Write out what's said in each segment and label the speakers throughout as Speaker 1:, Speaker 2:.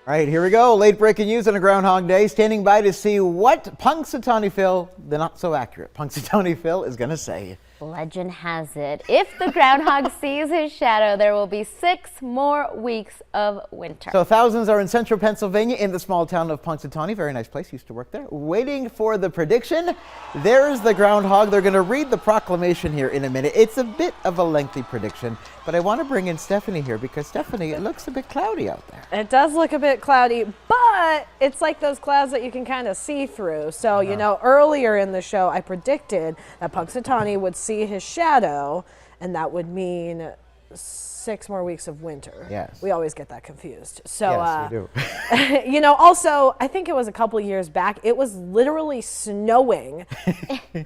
Speaker 1: All right, here we go. Late breaking news on a Groundhog Day. Standing by to see what Punxsutawney Phil, the not so accurate Punxsutawney Phil, is going to say.
Speaker 2: Legend has it, if the groundhog sees his shadow, there will be 6 more weeks of winter.
Speaker 1: So thousands are in central Pennsylvania in the small town of Punxsutawney. Very nice place, used to work there. Waiting for the prediction. There's the groundhog. They're going to read the proclamation here in a minute. It's a bit of a lengthy prediction, but I want to bring in Stephanie here because Stephanie, it looks a bit cloudy out there.
Speaker 3: It does look a bit cloudy, but it's like those clouds that you can kind of see through. So, you know, earlier in the show, I predicted that Punxsutawney would see his shadow, and that would mean 6 more weeks of winter.
Speaker 1: Yes.
Speaker 3: We always get that confused. So,
Speaker 1: yes, we do.
Speaker 3: you know, also, I think it was a couple years back, it was literally snowing.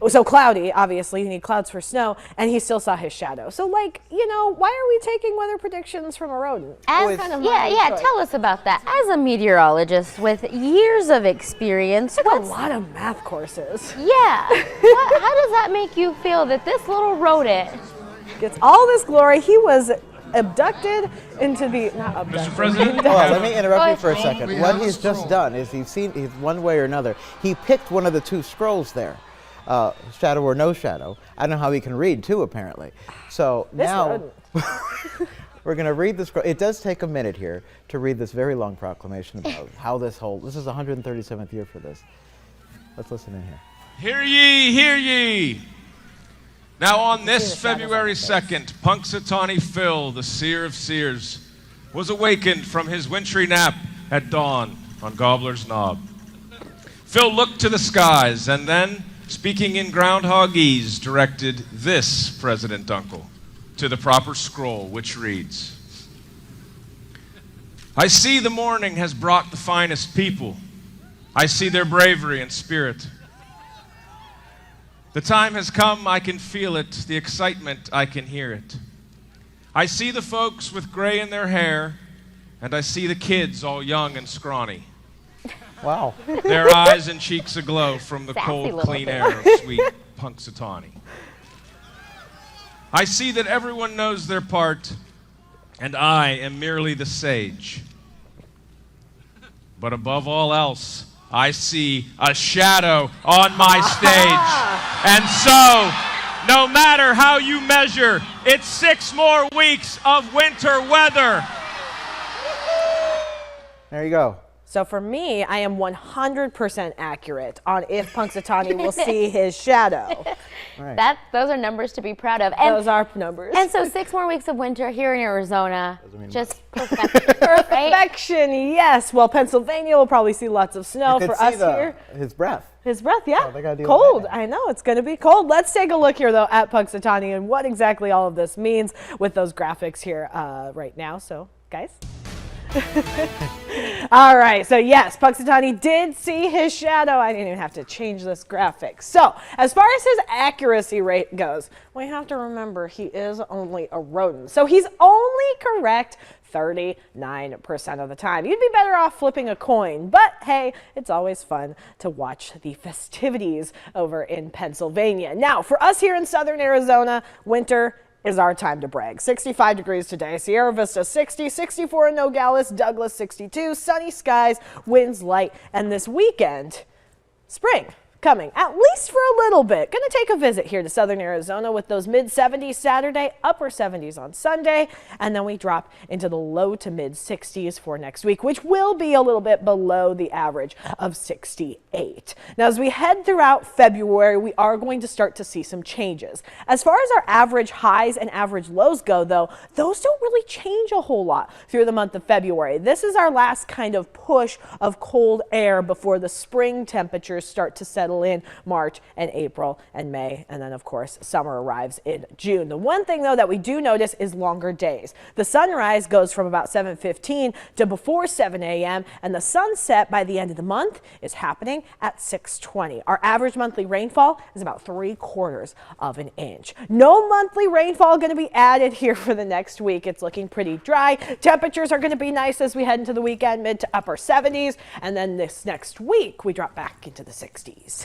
Speaker 3: So cloudy, obviously, you need clouds for snow, and he still saw his shadow. So, like, you know, why are we taking weather predictions from a rodent?
Speaker 2: Tell us about that. As a meteorologist with years of experience,
Speaker 3: Took a lot of math courses.
Speaker 2: Yeah. How does that make you feel that this little rodent
Speaker 3: gets all this glory? He was abducted into the, not abducted.
Speaker 4: Mr. President,
Speaker 1: let me interrupt you for a second. What he's just done is he's one way or another. He picked one of the 2 scrolls there, shadow or no shadow. I don't know how he can read too, apparently. So now we're going to read the scroll. It does take a minute here to read this very long proclamation about how this is the 137th year for this. Let's listen in here.
Speaker 4: Hear ye, hear ye. Now on this February 2nd, Punxsutawney Phil, the seer of seers, was awakened from his wintry nap at dawn on Gobbler's Knob. Phil looked to the skies and then, speaking in groundhogese, directed this, President Dunkel, to the proper scroll, which reads, I see the morning has brought the finest people. I see their bravery and spirit. The time has come, I can feel it, the excitement, I can hear it. I see the folks with gray in their hair, and I see the kids all young and scrawny.
Speaker 1: Wow.
Speaker 4: Their eyes and cheeks aglow from the cold, clean air of sweet Punxsutawney. I see that everyone knows their part, and I am merely the sage. But above all else, I see a shadow on my stage. And so, no matter how you measure, it's 6 more weeks of winter weather.
Speaker 1: There you go.
Speaker 3: So for me, I am 100% accurate on if Punxsutawney will see his shadow.
Speaker 1: Right.
Speaker 2: Those are numbers to be proud of.
Speaker 3: And those are numbers.
Speaker 2: And so 6 more weeks of winter here in Arizona, just perfection.
Speaker 3: Perfection, yes. Well, Pennsylvania will probably see lots of snow for us here.
Speaker 1: His breath.
Speaker 3: His breath, yeah.
Speaker 1: Oh,
Speaker 3: cold. I know, it's going to be cold. Let's take a look here, though, at Punxsutawney and what exactly all of this means with those graphics here right now. So, guys. All right, so yes, Punxsutawney did see his shadow. I didn't even have to change this graphic. So as far as his accuracy rate goes, we have to remember he is only a rodent. So he's only correct 39% of the time. You'd be better off flipping a coin, but hey, it's always fun to watch the festivities over in Pennsylvania. Now, for us here in southern Arizona, winter is our time to brag. 65 degrees today, Sierra Vista 60, 64 in Nogales, Douglas 62, sunny skies, winds light, and this weekend, spring coming, at least for a little bit. Going to take a visit here to southern Arizona with those mid-70s Saturday, upper 70s on Sunday, and then we drop into the low to mid-60s for next week, which will be a little bit below the average of 68. Now, as we head throughout February, we are going to start to see some changes. As far as our average highs and average lows go, though, those don't really change a whole lot through the month of February. This is our last kind of push of cold air before the spring temperatures start to settle in March and April and May, and then of course summer arrives in June. The one thing though that we do notice is longer days. The sunrise goes from about 7:15 to before 7 a.m. and the sunset by the end of the month is happening at 6:20. Our average monthly rainfall is about 3/4 of an inch. No monthly rainfall going to be added here for the next week. It's looking pretty dry. Temperatures are going to be nice as we head into the weekend, mid to upper 70s, and then this next week we drop back into the 60s.